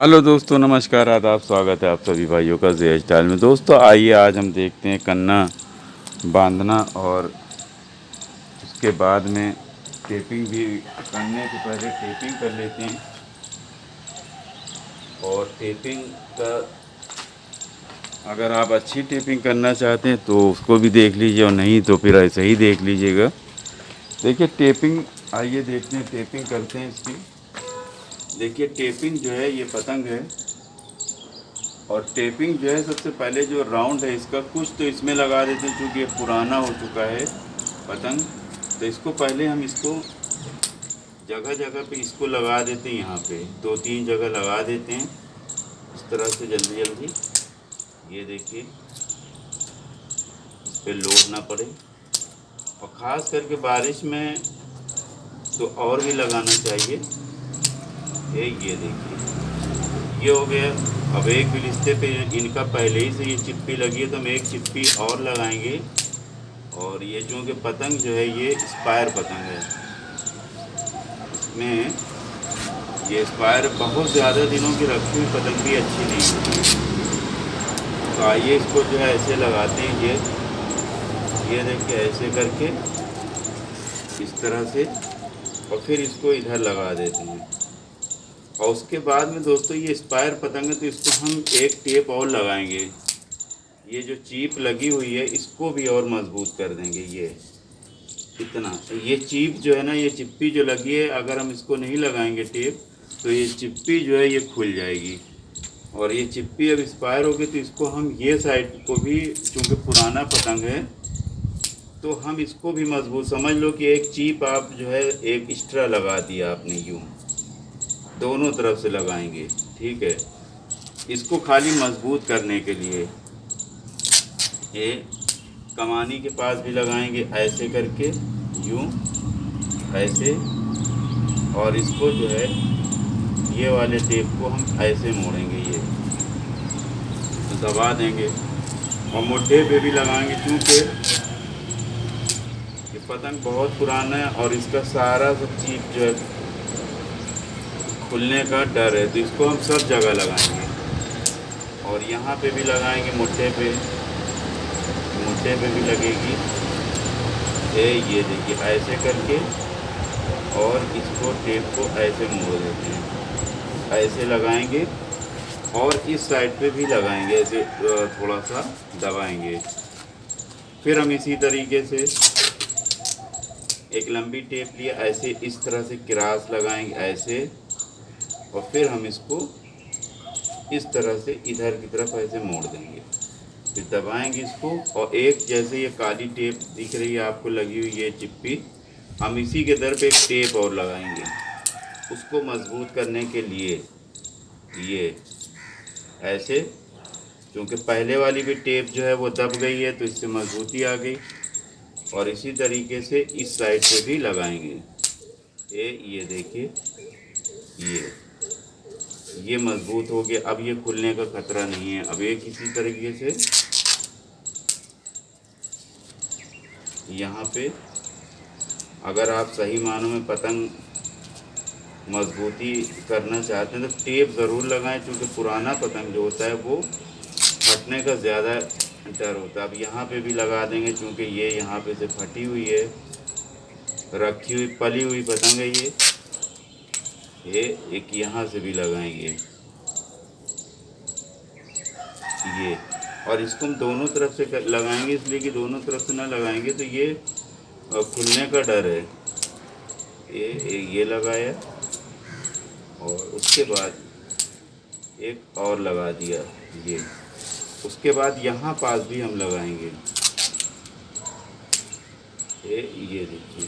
Hello दोस्तों, नमस्कार, आदाब, स्वागत है आप सभी भाइयों का जे स्टाइल में। दोस्तों आइए आज हम देखते हैं कन्ना बांधना और उसके बाद में टेपिंग भी करने से पहले टेपिंग कर लेते हैं। और टेपिंग का अगर आप अच्छी टेपिंग करना चाहते हैं तो उसको भी देख लीजिए, और नहीं तो फिर ऐसे ही देख लीजिएगा। देखिए टेपिंग, आइए देखते हैं टेपिंग करते हैं इसकी। देखिए टेपिंग जो है ये पतंग है, और टेपिंग जो है सबसे पहले जो राउंड है इसका कुछ तो इसमें लगा देते हैं, क्योंकि ये पुराना हो चुका है पतंग। तो इसको पहले हम इसको जगह जगह पे इसको लगा देते हैं, यहाँ पे 2-3 जगह लगा देते हैं इस तरह से जल्दी जल्दी। ये देखिए इस पर लोड ना पड़े, और ख़ास करके बारिश में तो और भी लगाना चाहिए। ये देखिए ये हो गया। अब एक बिलिस्ते पे इनका पहले ही से ये चिप्पी लगी है, तो हम एक चिप्पी और लगाएंगे। और ये चूँकि पतंग जो है ये स्पायर पतंग है, इसमें ये स्पायर बहुत ज़्यादा दिनों की रखी हुई पतंग भी अच्छी नहीं होती। तो आइए इसको जो है ऐसे लगाते हैं। ये देखिए ऐसे करके इस तरह से, और फिर इसको इधर लगा देते हैं। और उसके बाद में दोस्तों ये स्पायर पतंग है, तो इसको हम एक टेप और लगाएंगे। ये जो चीप लगी हुई है इसको भी और मजबूत कर देंगे। ये इतना, ये चीप जो है ना, ये चिप्पी जो लगी है, अगर हम इसको नहीं लगाएंगे टेप तो ये चिप्पी जो है ये खुल जाएगी। और ये चिप्पी अब एक्सपायर होगी, तो इसको हम ये साइड को भी, चूँकि पुराना पतंग है तो हम इसको भी मजबूत समझ लो कि एक चीप आप जो है एक एक्स्ट्रा लगा दिया आपने, यूँ दोनों तरफ से लगाएंगे। ठीक है, इसको खाली मजबूत करने के लिए ये कमानी के पास भी लगाएंगे ऐसे करके, यूँ ऐसे। और इसको जो है ये वाले टेप को हम ऐसे मोड़ेंगे, ये तो दबा देंगे। और मुड्ढे पे भी लगाएंगे, क्योंकि ये पतंग बहुत पुराना है और इसका सारा सब चीज जो है खुलने का डर है, तो इसको हम सब जगह लगाएंगे। और यहाँ पे भी लगाएंगे, मुट्ठे पे भी लगेगी। ये देखिए ऐसे करके, और इसको टेप को ऐसे मोड़ देते हैं, ऐसे लगाएंगे। और इस साइड पे भी लगाएंगे, ऐसे थोड़ा सा दबाएंगे। फिर हम इसी तरीके से एक लंबी टेप लिए ऐसे इस तरह से क्रॉस लगाएंगे ऐसे, और फिर हम इसको इस तरह से इधर की तरफ ऐसे मोड़ देंगे, फिर दबाएंगे इसको। और एक जैसे ये काली टेप दिख रही है आपको लगी हुई ये चिप्पी, हम इसी के दर पे एक टेप और लगाएंगे उसको मजबूत करने के लिए। ये ऐसे, क्योंकि पहले वाली भी टेप जो है वो दब गई है, तो इससे मजबूती आ गई। और इसी तरीके से इस साइड पे भी लगाएंगे। ये देखिए ये मजबूत हो गया। अब ये खुलने का खतरा नहीं है। अब एक इसी तरीके से यहाँ पे, अगर आप सही मानों में पतंग मजबूती करना चाहते हैं तो टेप ज़रूर लगाएं, क्योंकि पुराना पतंग जो होता है वो फटने का ज़्यादा डर होता है। अब यहाँ पे भी लगा देंगे, क्योंकि ये यहाँ पे से फटी हुई है, रखी हुई पली हुई पतंग है ये एक यहाँ से भी लगाएंगे ये। और इसको हम दोनों तरफ से लगाएंगे, इसलिए कि दोनों तरफ से ना लगाएंगे तो ये खुलने का डर है। ये लगाया, और उसके बाद एक और लगा दिया ये। उसके बाद यहाँ पास भी हम लगाएंगे ये देखिए,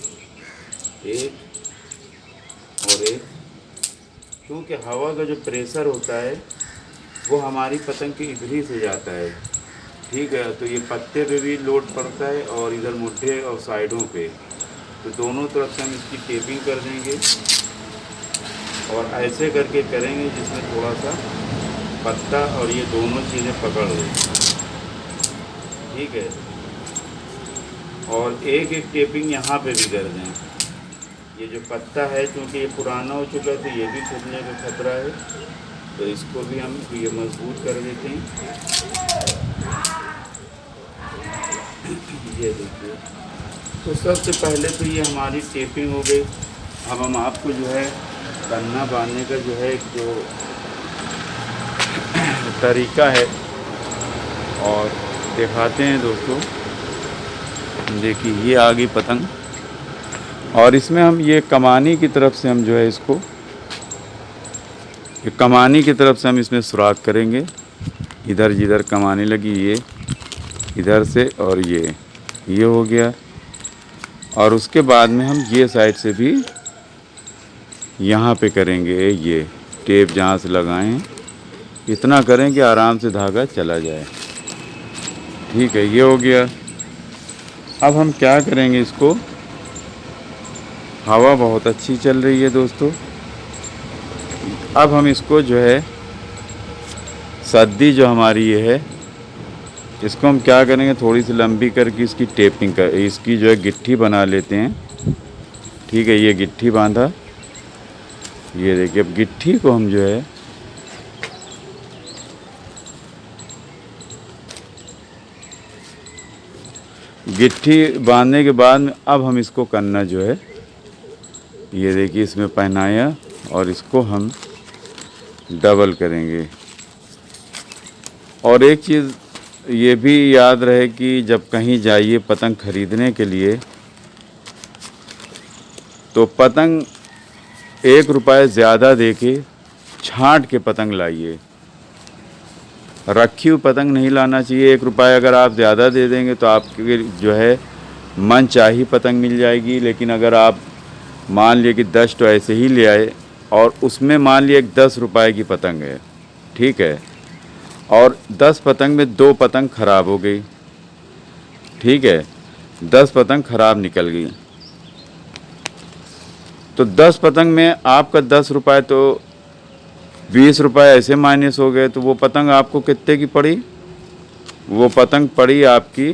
एक और एक। क्योंकि हवा का जो प्रेशर होता है वो हमारी पतंग के इधर ही से जाता है। ठीक है, तो ये पत्ते पे भी लोड पड़ता है, और इधर मुड्ढे और साइडों पे, तो दोनों तरफ से हम इसकी टेपिंग कर देंगे। और ऐसे करके करेंगे जिसमें थोड़ा सा पत्ता और ये दोनों चीज़ें पकड़ लें। ठीक है, और एक एक टेपिंग यहाँ पे भी कर दें। ये जो पत्ता है, क्योंकि ये पुराना हो चुका है तो ये भी टूटने का खतरा है। तो इसको भी हम ये मजबूत कर देते हैं। ये देखिए, तो सबसे पहले तो ये हमारी टेपिंग हो गई। अब हम आपको जो है कन्ना बांधने का जो है एक जो तरीका है और दिखाते हैं दोस्तों। देखिए ये आ गई पतंग, और इसमें हम ये कमानी की तरफ से हम जो है इसको, ये कमानी की तरफ से हम इसमें सुराख करेंगे। इधर जिधर कमानी लगी ये इधर से, और ये हो गया। और उसके बाद में हम ये साइड से भी यहाँ पे करेंगे। ये टेप जहाँ से लगाएं इतना करें कि आराम से धागा चला जाए। ठीक है, ये हो गया। अब हम क्या करेंगे, इसको, हवा बहुत अच्छी चल रही है दोस्तों। अब हम इसको जो है सद्दी जो हमारी ये है, इसको हम क्या करेंगे, थोड़ी सी लंबी करके इसकी टेपिंग कर, इसकी जो है गिट्ठी बना लेते हैं। ठीक है, ये गिट्ठी बांधा। ये देखिए, अब गिट्ठी को हम जो है गिट्ठी बांधने के बाद में अब हम इसको करना जो है, ये देखिए इसमें पहनाया, और इसको हम डबल करेंगे। और एक चीज़ ये भी याद रहे कि जब कहीं जाइए पतंग खरीदने के लिए, तो पतंग 1 रुपये ज़्यादा देके छांट के पतंग लाइए। रखी हुई पतंग नहीं लाना चाहिए। 1 रुपये अगर आप ज़्यादा दे देंगे तो आपके जो है मन चाही पतंग मिल जाएगी। लेकिन अगर आप मान लिए कि 10 तो ऐसे ही ले आए, और उसमें मान लिए 10 रुपये की पतंग है, ठीक है, और 10 पतंग में 2 पतंग ख़राब हो गई, ठीक है, 10 पतंग ख़राब निकल गई, तो 10 पतंग में आपका 10 रुपये तो 20 रुपये ऐसे माइनस हो गए। तो वो पतंग आपको कितने की पड़ी? वो पतंग पड़ी आपकी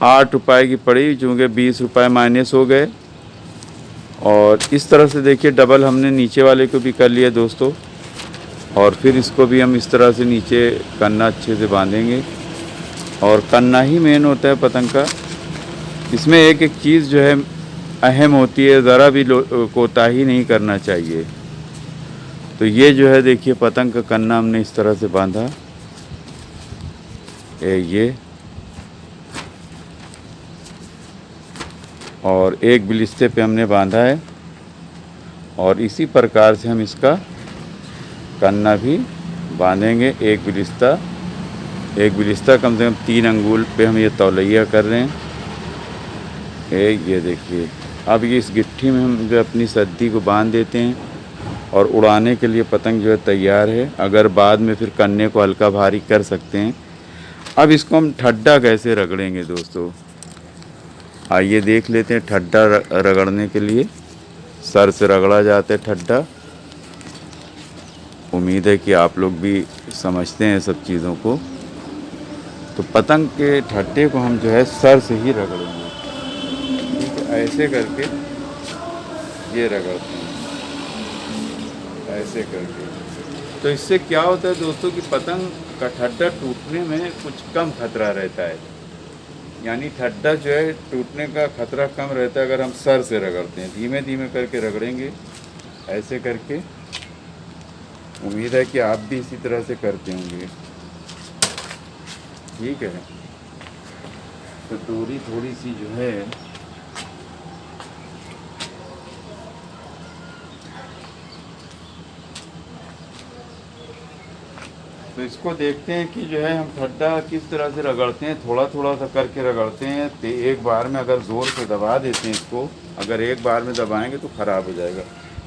8 रुपये की पड़ी, चूँकि 20 रुपये माइनस हो गए। और इस तरह से देखिए डबल हमने नीचे वाले को भी कर लिया दोस्तों। और फिर इसको भी हम इस तरह से नीचे कन्ना अच्छे से बांधेंगे। और कन्ना ही मेन होता है पतंग का। इसमें एक एक चीज़ जो है अहम होती है, ज़रा भी कोताही नहीं करना चाहिए। तो ये जो है देखिए पतंग का कन्ना हमने इस तरह से बांधा, ये, और एक बिलिस्ते पे हमने बांधा है। और इसी प्रकार से हम इसका कन्ना भी बांधेंगे। एक बिलिस्ता कम से कम 3 अंगुल पे हम ये तौलैया कर रहे हैं। ये देखिए, अब ये इस गिट्ठी में हम जो अपनी सद्दी को बांध देते हैं, और उड़ाने के लिए पतंग जो है तैयार है। अगर बाद में फिर कन्ने को हल्का भारी कर सकते हैं। अब इसको हम ठड्डा कैसे रगड़ेंगे दोस्तों, आइए देख लेते हैं। ठड्डा रगड़ने के लिए सर से रगड़ा जाता है ठड्डा। उम्मीद है कि आप लोग भी समझते हैं सब चीज़ों को। तो पतंग के ठट्टे को हम जो है सर से ही रगड़ेंगे। ठीक है, ऐसे करके ये रगड़ते हैं, ऐसे करके। तो इससे क्या होता है दोस्तों कि पतंग का ठट्टा टूटने में कुछ कम खतरा रहता है। यानी ठट्टा जो है टूटने का खतरा कम रहता है अगर हम सर से रगड़ते हैं। धीमे धीमे करके रगड़ेंगे, ऐसे करके। उम्मीद है कि आप भी इसी तरह से करते होंगे। ठीक है, तो डोरी थोड़ी सी जो है तो इसको देखते हैं कि जो है हम ठड्डा किस तरह से रगड़ते हैं। थोड़ा थोड़ा सा करके रगड़ते हैं। तो एक बार में अगर ज़ोर से दबा देते हैं इसको, अगर एक बार में दबाएंगे तो ख़राब हो जाएगा।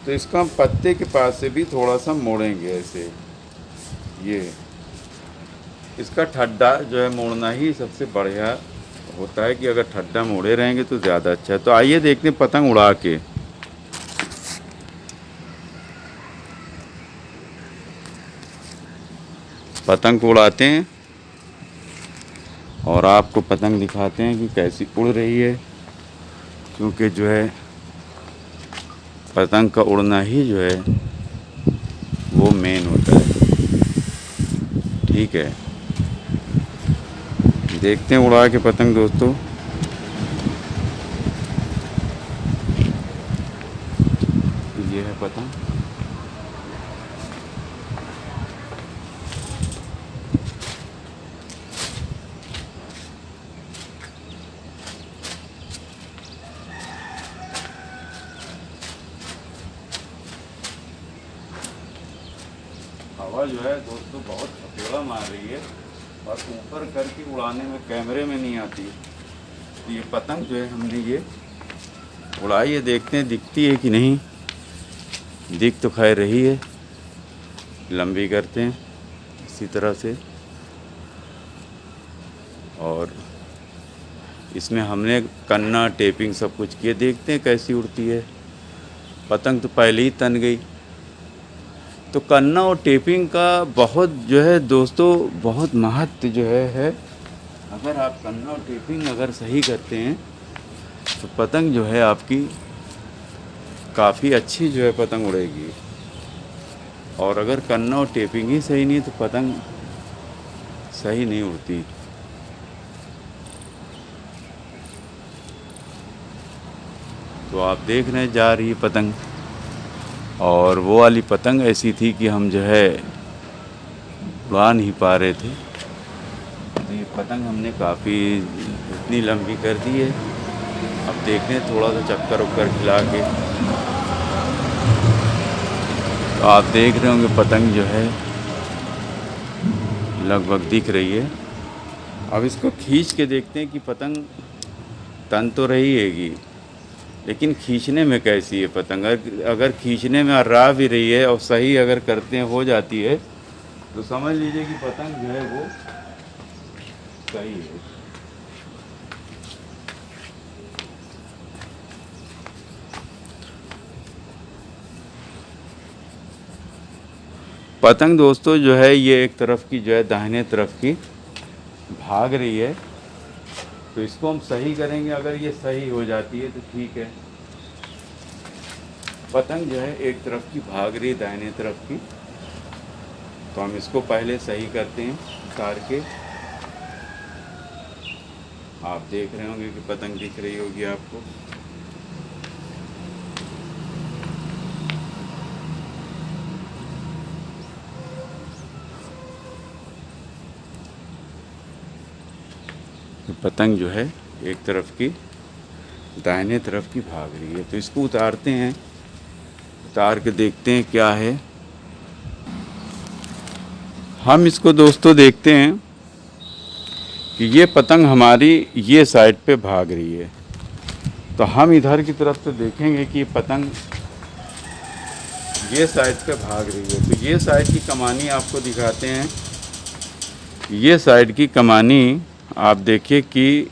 तो इसको हम पत्ते के पास से भी थोड़ा सा मोड़ेंगे ऐसे। ये इसका ठड्डा जो है मोड़ना ही सबसे बढ़िया होता है कि अगर ठड्डा मोड़े रहेंगे तो ज़्यादा अच्छा है। तो आइए देखते हैं पतंग उड़ा के। पतंग को उड़ाते हैं और आपको पतंग दिखाते हैं कि कैसी उड़ रही है। क्योंकि जो है पतंग का उड़ना ही जो है वो मेन होता है। ठीक है, देखते हैं उड़ा के पतंग दोस्तों। ये है पतंग। हवा जो है दोस्तों बहुत हथौड़ा मार रही है और ऊपर करके उड़ाने में कैमरे में नहीं आती। तो ये पतंग जो है हमने ये उड़ाई है, देखते हैं दिखती है कि नहीं। दिख तो खैर रही है। लंबी करते हैं इसी तरह से, और इसमें हमने कन्ना टेपिंग सब कुछ किए। देखते हैं कैसी उड़ती है। पतंग तो पहले ही तन गई। तो कन्ना और टेपिंग का बहुत जो है दोस्तों बहुत महत्व जो है। अगर आप कन्ना और टेपिंग अगर सही करते हैं तो पतंग जो है आपकी काफ़ी अच्छी जो है पतंग उड़ेगी। और अगर कन्ना और टेपिंग ही सही नहीं तो पतंग सही नहीं उड़ती। तो आप देख रहे हैं जा रही है पतंग, और वो वाली पतंग ऐसी थी कि हम जो है उड़ा नहीं पा रहे थे। तो ये पतंग हमने काफ़ी इतनी लंबी कर दी है। अब देखते हैं थोड़ा सा चक्कर उक्कर खिला के। तो आप देख रहे होंगे पतंग जो है लगभग दिख रही है। अब इसको खींच के देखते हैं कि पतंग तन तो रही हैगी, लेकिन खींचने में कैसी है पतंग। अगर खींचने में अर्रा भी रही है और सही अगर करते हैं हो जाती है तो समझ लीजिए कि पतंग जो है वो सही है। पतंग दोस्तों जो है ये एक तरफ की जो है दाहिने तरफ की भाग रही है। तो इसको हम सही करेंगे। अगर ये सही हो जाती है तो ठीक है। पतंग जो है एक तरफ की भाग रही है दाहिने तरफ की, तो हम इसको पहले सही करते हैं उतार के। आप देख रहे होंगे कि पतंग दिख रही होगी आपको। पतंग जो है एक तरफ की दाहिने तरफ की भाग रही है। तो इसको उतारते हैं, उतार के देखते हैं क्या है। हम इसको दोस्तों देखते हैं कि ये पतंग हमारी ये साइड पे भाग रही है। तो हम इधर की तरफ से देखेंगे कि पतंग ये साइड पे भाग रही है। तो ये साइड की कमानी आपको दिखाते हैं। ये साइड की कमानी आप देखिए कि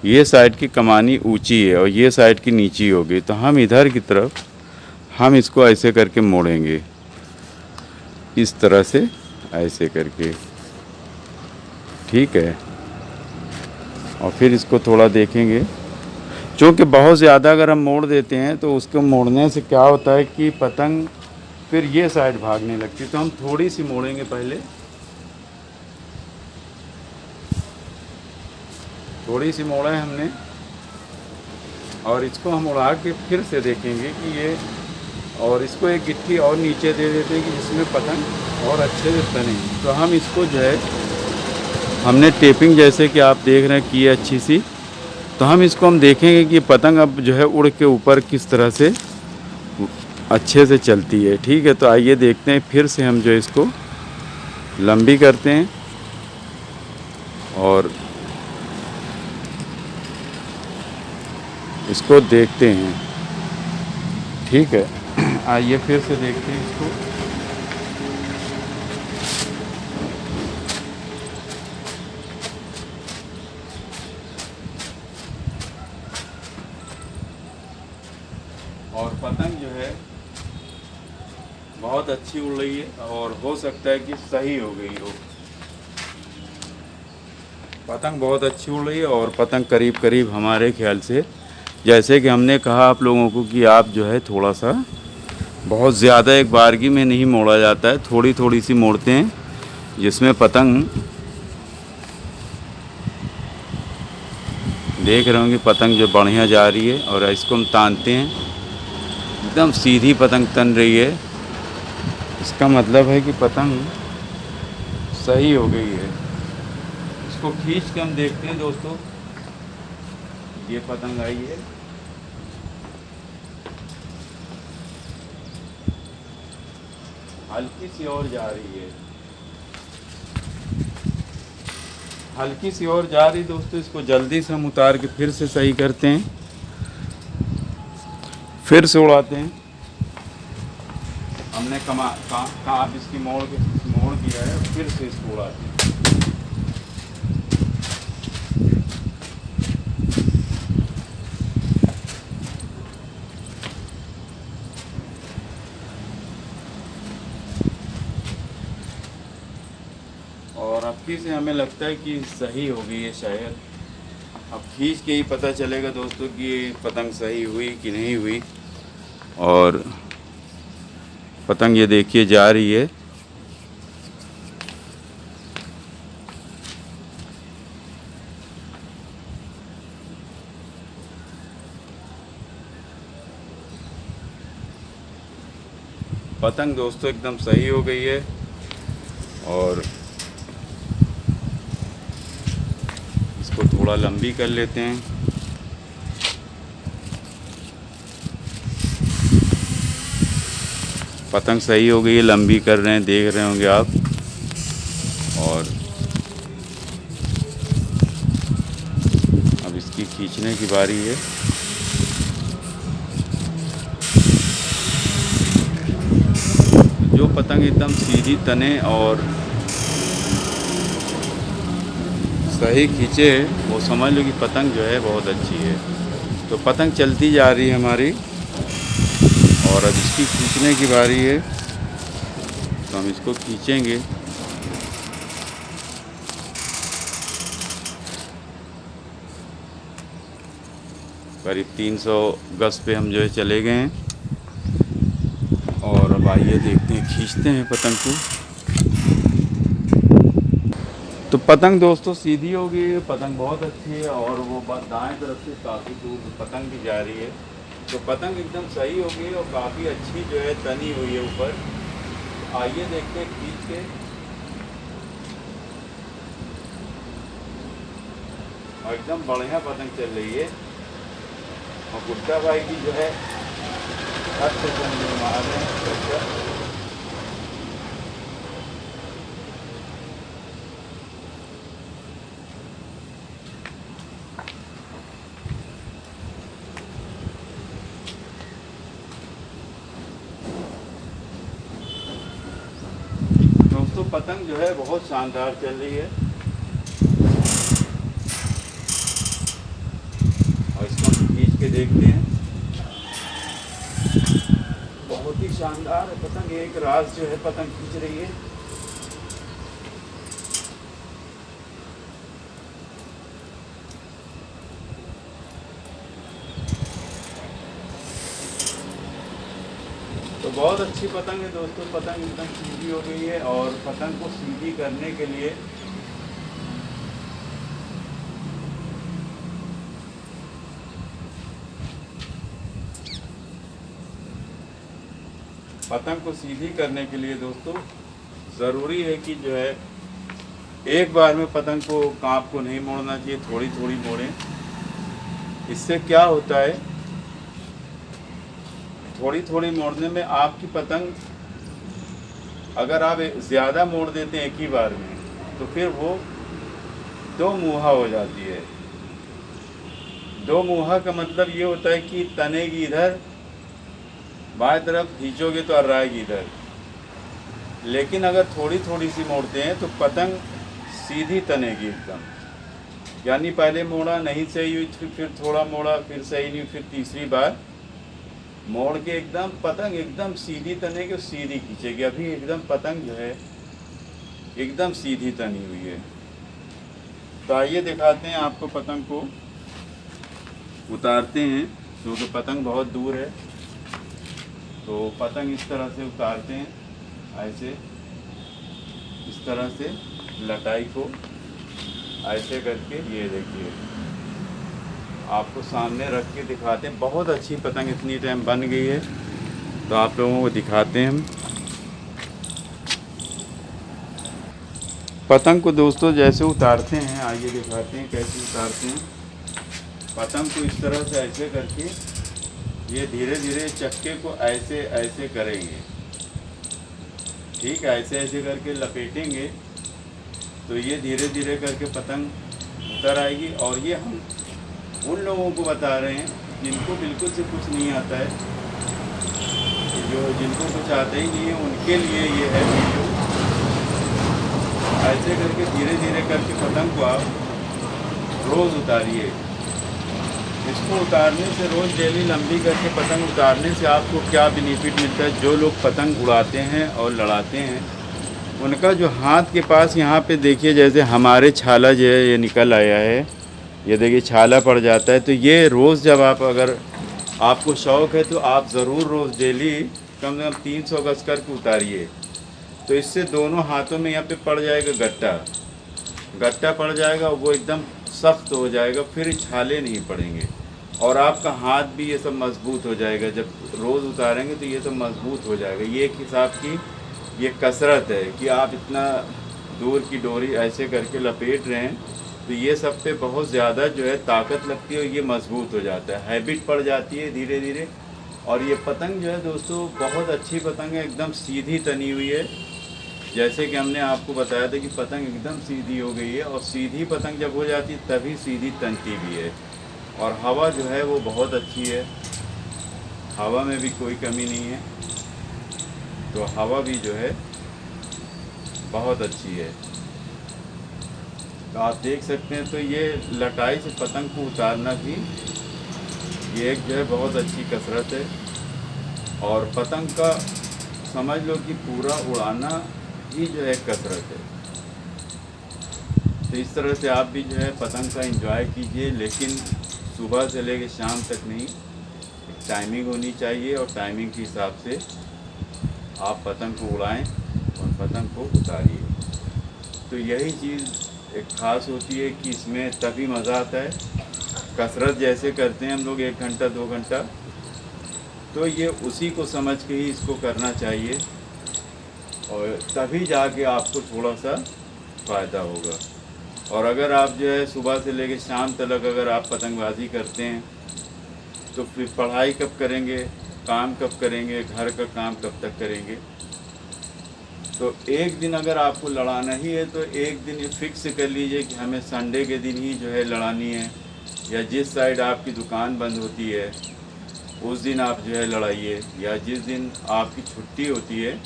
ये साइड की कमानी ऊंची है और ये साइड की नीची होगी। तो हम इधर की तरफ हम इसको ऐसे करके मोड़ेंगे, इस तरह से ऐसे करके। ठीक है, और फिर इसको थोड़ा देखेंगे। क्योंकि बहुत ज़्यादा अगर हम मोड़ देते हैं तो उसको मोड़ने से क्या होता है कि पतंग फिर ये साइड भागने लगती है। तो हम थोड़ी सी मोड़ेंगे पहले, थोड़ी सी मोड़ा है हमने, और इसको हम उड़ा के फिर से देखेंगे कि ये, और इसको एक गिट्टी और नीचे दे देते हैं कि जिसमें पतंग और अच्छे से तने। तो हम इसको जो है हमने टेपिंग जैसे कि आप देख रहे हैं की है अच्छी सी। तो हम इसको हम देखेंगे कि पतंग अब जो है उड़ के ऊपर किस तरह से अच्छे से चलती है। ठीक है, तो आइए देखते हैं। फिर से हम जो इसको लंबी करते हैं और इसको देखते हैं। ठीक है, आइए फिर से देखते हैं इसको। और पतंग जो है बहुत अच्छी उड़ रही है, और हो सकता है कि सही हो गई हो। पतंग बहुत अच्छी उड़ रही है, और पतंग करीब करीब हमारे ख्याल से, जैसे कि हमने कहा आप लोगों को कि आप जो है थोड़ा सा बहुत ज़्यादा एक बारगी में नहीं मोड़ा जाता है, थोड़ी थोड़ी सी मोड़ते हैं, जिसमें पतंग देख रहे होंगे पतंग जो बढ़िया जा रही है। और इसको हम तानते हैं, एकदम सीधी पतंग तन रही है, इसका मतलब है कि पतंग सही हो गई है। इसको खींच के हम देखते हैं दोस्तों, ये पतंग आई है, हल्की सी और जा रही है, हल्की सी और जा रही दोस्तों। इसको जल्दी से हम उतार के फिर से सही करते हैं, फिर से उड़ाते हैं। हमने काप इसकी मोड़ दिया है, फिर से इसको उड़ाते हैं। और अब की से हमें लगता है कि सही हो गई है शायद। अब खींच के ही पता चलेगा दोस्तों कि ये पतंग सही हुई कि नहीं हुई। और पतंग ये देखिए जा रही है, पतंग दोस्तों एकदम सही हो गई है। और इसको थोड़ा लंबी कर लेते हैं। पतंग सही हो गई है, लंबी कर रहे हैं, देख रहे होंगे आप। और अब इसकी खींचने की बारी है। जो पतंग एकदम सीधी तने और सही खींचे, वो समझ लो कि पतंग जो है बहुत अच्छी है। तो पतंग चलती जा रही है हमारी, और अब इसकी खींचने की बारी है। तो हम इसको खींचेंगे। करीब 300 गज पे हम जो है चले गए हैं। और अब आइए देखते हैं, खींचते हैं पतंग को। तो पतंग दोस्तों सीधी हो गई है, पतंग बहुत अच्छी है। और वो दाएं तरफ से काफ़ी दूर पतंग भी जा रही है। तो पतंग एकदम सही हो गई है और काफ़ी अच्छी जो है तनी हुई है ऊपर। आइए देखते हैं खींच के। और एकदम बढ़िया पतंग चल रही है। और गुड्डा भाई की जो है हर से मार रहे हैं। दोस्तों पतंग जो है बहुत शानदार चल रही है। और इसको हम खींच के देखते हैं, बहुत ही शानदार है पतंग। एक राज जो है पतंग खींच रही है। तो बहुत अच्छी पतंग है दोस्तों। पतंग एकदम सीधी हो गई है। और पतंग को सीधी करने के लिए दोस्तों ज़रूरी है कि जो है एक बार में पतंग को कांप को नहीं मोड़ना चाहिए, थोड़ी थोड़ी मोड़ें। इससे क्या होता है, थोड़ी थोड़ी मोड़ने में आपकी पतंग, अगर आप ज़्यादा मोड़ देते हैं एक ही बार में, तो फिर वो दो मुहा हो जाती है। दो मुहा का मतलब ये होता है कि तनेगी इधर, बाएं तरफ खींचोगे तो अर्राएगी इधर। लेकिन अगर थोड़ी थोड़ी सी मोड़ते हैं तो पतंग सीधी तनेगी एकदम। यानी पहले मोड़ा नहीं सही हुई, फिर थोड़ा मोड़ा, फिर सही नहीं, फिर तीसरी बार मोड़ के एकदम पतंग एकदम सीधी तनेगी, सीधी खींचेगी। अभी एकदम पतंग जो है एकदम सीधी तनी हुई है। तो आइए दिखाते हैं आपको, पतंग को उतारते हैं क्योंकि पतंग बहुत दूर है। तो पतंग इस तरह से उतारते हैं, ऐसे इस तरह से लटाई को ऐसे करके। ये देखिए आपको सामने रख के दिखाते हैं। बहुत अच्छी पतंग इतनी टाइम बन गई है, तो आप लोगों को दिखाते हैं हम पतंग को दोस्तों जैसे उतारते हैं। आइए दिखाते हैं कैसे उतारते हैं पतंग को। इस तरह से ऐसे करके ये धीरे धीरे चक्के को ऐसे ऐसे करेंगे, ठीक है। ऐसे ऐसे करके लपेटेंगे तो ये धीरे धीरे करके पतंग उतर आएगी। और ये हम उन लोगों को बता रहे हैं जिनको बिल्कुल से कुछ नहीं आता है, जिनको कुछ आता ही नहीं है, उनके लिए ये है वीडियो। ऐसे करके धीरे धीरे करके पतंग को आप रोज़ उतारिए। इसको उतारने से रोज़ डेली लंबी करके पतंग उतारने से आपको क्या बेनिफिट मिलता है। जो लोग पतंग उड़ाते हैं और लड़ाते हैं, उनका जो हाथ के पास यहाँ पे देखिए, जैसे हमारे छाला जो है ये निकल आया है, ये देखिए छाला पड़ जाता है। तो ये रोज़ जब आप, अगर आपको शौक़ है तो आप ज़रूर रोज़ डेली कम से कम 300 गज करके उतारिए। तो इससे दोनों हाथों में यहाँ पे पड़ जाएगा गट्टा पड़ जाएगा, वो एकदम सख्त हो जाएगा, फिर छाले नहीं पड़ेंगे और आपका हाथ भी ये सब मजबूत हो जाएगा। जब रोज़ उतारेंगे तो ये सब मजबूत हो जाएगा। ये एक हिसाब की ये कसरत है कि आप इतना दूर की डोरी ऐसे करके लपेट रहे हैं, तो ये सब पे बहुत ज़्यादा जो है ताकत लगती है और ये मजबूत हो जाता है, हैबिट पड़ जाती है धीरे धीरे। और ये पतंग जो है दोस्तों बहुत अच्छी पतंग है, एकदम सीधी तनी हुई है। जैसे कि हमने आपको बताया था कि पतंग एकदम सीधी हो गई है, और सीधी पतंग जब हो जाती है तभी सीधी तनती भी है। और हवा जो है वो बहुत अच्छी है, हवा में भी कोई कमी नहीं है। तो हवा भी जो है बहुत अच्छी है, तो आप देख सकते हैं। तो ये लटाई से पतंग को उतारना भी ये एक जो है बहुत अच्छी कसरत है। और पतंग का समझ लो कि पूरा उड़ाना ही जो है कसरत है। तो इस तरह से आप भी जो है पतंग का एंजॉय कीजिए, लेकिन सुबह से लेकर शाम तक नहीं, एक टाइमिंग होनी चाहिए और टाइमिंग के हिसाब से आप पतंग को उड़ाएं और पतंग को उतारिए। तो यही चीज़ एक ख़ास होती है कि इसमें तभी मज़ा आता है। कसरत जैसे करते हैं हम लोग 1 घंटा 2 घंटा, तो ये उसी को समझ के ही इसको करना चाहिए, और तभी जाके आपको थोड़ा सा फ़ायदा होगा। और अगर आप जो है सुबह से लेकर शाम तक अगर आप पतंगबाजी करते हैं, तो फिर पढ़ाई कब करेंगे, काम कब करेंगे, घर का काम कब तक करेंगे। तो एक दिन अगर आपको लड़ाना ही है तो एक दिन ये फिक्स कर लीजिए कि हमें संडे के दिन ही जो है लड़ानी है, या जिस साइड आपकी दुकान बंद होती है उस दिन आप जो है लड़ाइए, या जिस दिन आपकी छुट्टी होती है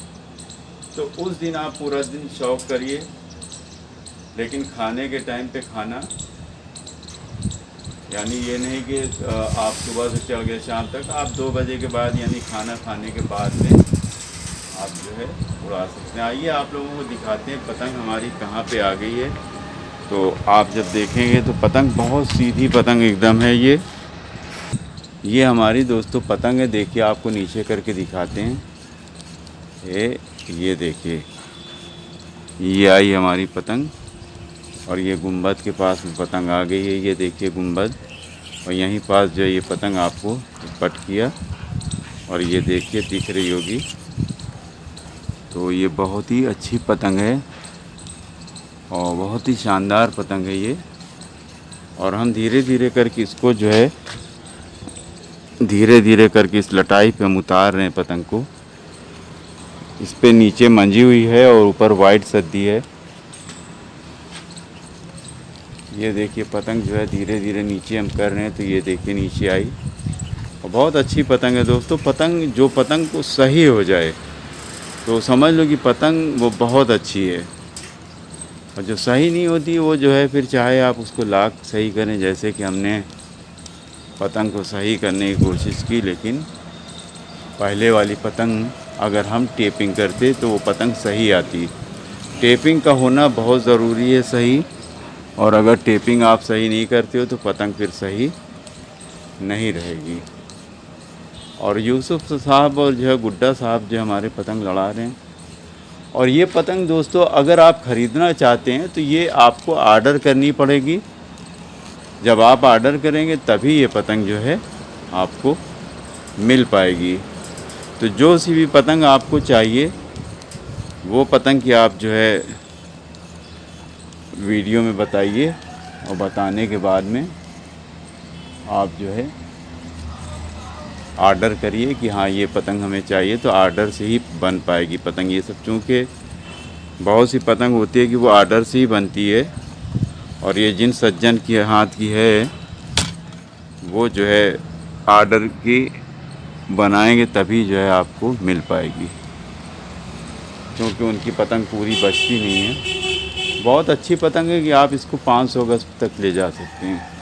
तो उस दिन आप पूरा दिन शौक़ करिए। लेकिन खाने के टाइम पे खाना, यानी ये नहीं कि आप सुबह से चल गए शाम तक, आप 2 बजे के बाद यानी खाना खाने के बाद में आप जो है उड़ा सकते हैं। आइए आप लोगों को दिखाते हैं पतंग हमारी कहाँ पे आ गई है। तो आप जब देखेंगे तो पतंग बहुत सीधी पतंग एकदम है। ये हमारी दोस्तों पतंग है, देखिए आपको नीचे करके दिखाते हैं। ये देखिए ये आई हमारी पतंग, और ये गुंबद के पास में पतंग आ गई है। ये देखिए गुंबद, और यहीं पास जो ये पतंग आपको पट किया, और ये देखिए दिख रही होगी। तो ये बहुत ही अच्छी पतंग है और बहुत ही शानदार पतंग है ये। और हम धीरे धीरे करके इसको जो है धीरे धीरे करके इस लटाई पे हम उतार रहे हैं पतंग को। इस पे नीचे मंजी हुई है और ऊपर वाइट सद्दी है। ये देखिए पतंग जो है धीरे धीरे नीचे हम कर रहे हैं, तो ये देखिए नीचे आई, और बहुत अच्छी पतंग है दोस्तों। पतंग जो पतंग को सही हो जाए तो समझ लो कि पतंग वो बहुत अच्छी है, और जो सही नहीं होती वो जो है फिर चाहे आप उसको लाख सही करें। जैसे कि हमने पतंग को सही करने की कोशिश की, लेकिन पहले वाली पतंग अगर हम टेपिंग करते तो वो पतंग सही आती। टेपिंग का होना बहुत ज़रूरी है सही, और अगर टेपिंग आप सही नहीं करते हो तो पतंग फिर सही नहीं रहेगी। और यूसुफ साहब और जो है गुड्डा साहब जो हमारे पतंग लड़ा रहे हैं। और ये पतंग दोस्तों अगर आप ख़रीदना चाहते हैं तो ये आपको आर्डर करनी पड़ेगी। जब आप आर्डर करेंगे तभी ये पतंग जो है आपको मिल पाएगी। तो जो सी भी पतंग आपको चाहिए वो पतंग की आप जो है वीडियो में बताइए, और बताने के बाद में आप जो है आर्डर करिए कि हाँ ये पतंग हमें चाहिए, तो आर्डर से ही बन पाएगी पतंग। ये सब चूँकि बहुत सी पतंग होती है कि वो आर्डर से ही बनती है, और ये जिन सज्जन की हाथ की है वो जो है आर्डर की बनाएंगे तभी जो है आपको मिल पाएगी, क्योंकि उनकी पतंग पूरी बचती नहीं है। बहुत अच्छी पतंग है कि आप इसको 500 गज तक ले जा सकते हैं।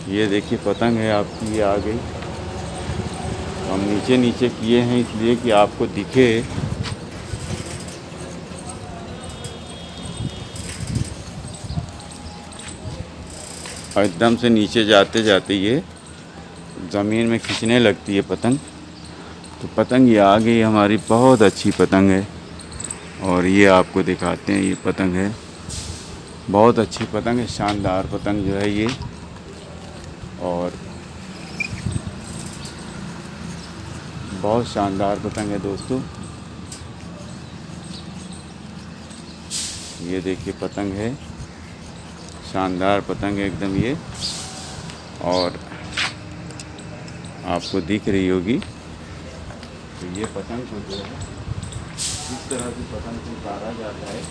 ये देखिए पतंग है आपकी, ये आ गई। हम नीचे नीचे किए हैं इसलिए कि आपको दिखे। और एकदम से नीचे जाते जाते ये ज़मीन में खींचने लगती है पतंग। तो पतंग ये आ गई हमारी, बहुत अच्छी पतंग है। और ये आपको दिखाते हैं, ये पतंग है, बहुत अच्छी पतंग है, शानदार पतंग जो है ये। और बहुत शानदार पतंग है दोस्तों। ये देखिए पतंग है, शानदार पतंग है एकदम ये। और आपको दिख रही होगी। तो ये पतंग को जो है इस तरह से पतंग को उतारा जाता है,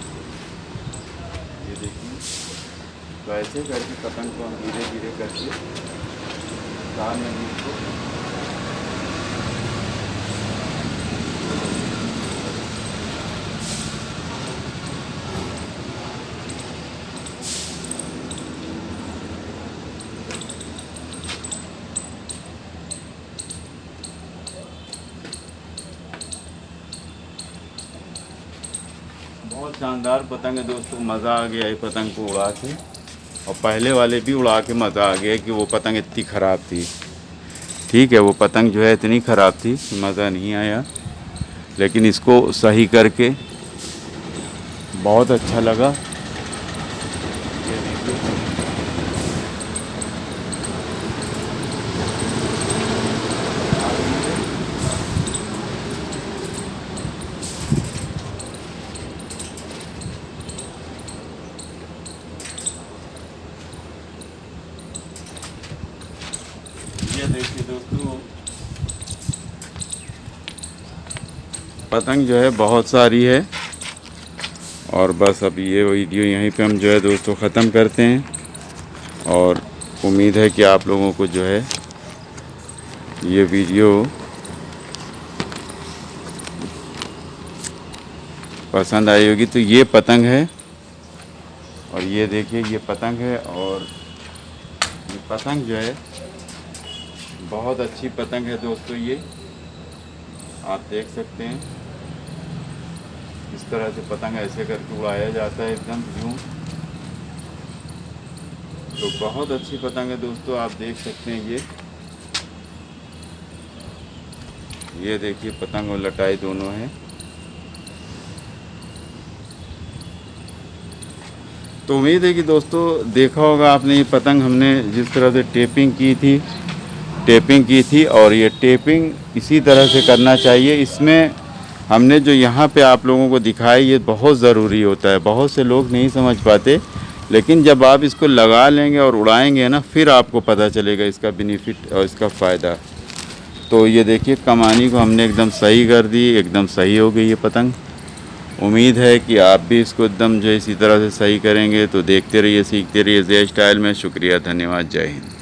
ये देखिए। तो ऐसे करके पतंग को हम धीरे धीरे करके उतार लेंगे इसको। बहुत शानदार पतंग है दोस्तों, मज़ा आ गया ये पतंग को उड़ा के। और पहले वाले भी उड़ा के मज़ा आ गया कि वो पतंग इतनी ख़राब थी। ठीक है, वो पतंग जो है इतनी ख़राब थी कि मज़ा नहीं आया, लेकिन इसको सही करके बहुत अच्छा लगा। ये देखिए दोस्तों, पतंग जो है बहुत सारी है। और बस अब ये वीडियो यहीं पे हम जो है दोस्तों ख़त्म करते हैं। और उम्मीद है कि आप लोगों को जो है ये वीडियो पसंद आई होगी। तो ये पतंग है, और ये देखिए ये पतंग है। और ये पतंग जो है बहुत अच्छी पतंग है दोस्तों, ये आप देख सकते हैं। इस तरह से पतंग ऐसे करके उड़ाया जाता है एकदम यूँ। तो बहुत अच्छी पतंग है दोस्तों, आप देख सकते हैं। ये देखिए पतंग और लटाई दोनों हैं। तो उम्मीद है कि दोस्तों देखा होगा आपने ये पतंग हमने जिस तरह से टेपिंग की थी। और ये टेपिंग इसी तरह से करना चाहिए। इसमें हमने जो यहाँ पे आप लोगों को दिखाया ये बहुत ज़रूरी होता है। बहुत से लोग नहीं समझ पाते, लेकिन जब आप इसको लगा लेंगे और उड़ाएंगे ना, फिर आपको पता चलेगा इसका बेनिफिट और इसका फ़ायदा। तो ये देखिए कमानी को हमने एकदम सही कर दी, एकदम सही हो गई ये पतंग। उम्मीद है कि आप भी इसको एकदम जो इसी तरह से सही करेंगे। तो देखते रहिए, सीखते रहिए ज़े स्टाइल में। शुक्रिया, धन्यवाद, जय हिंद।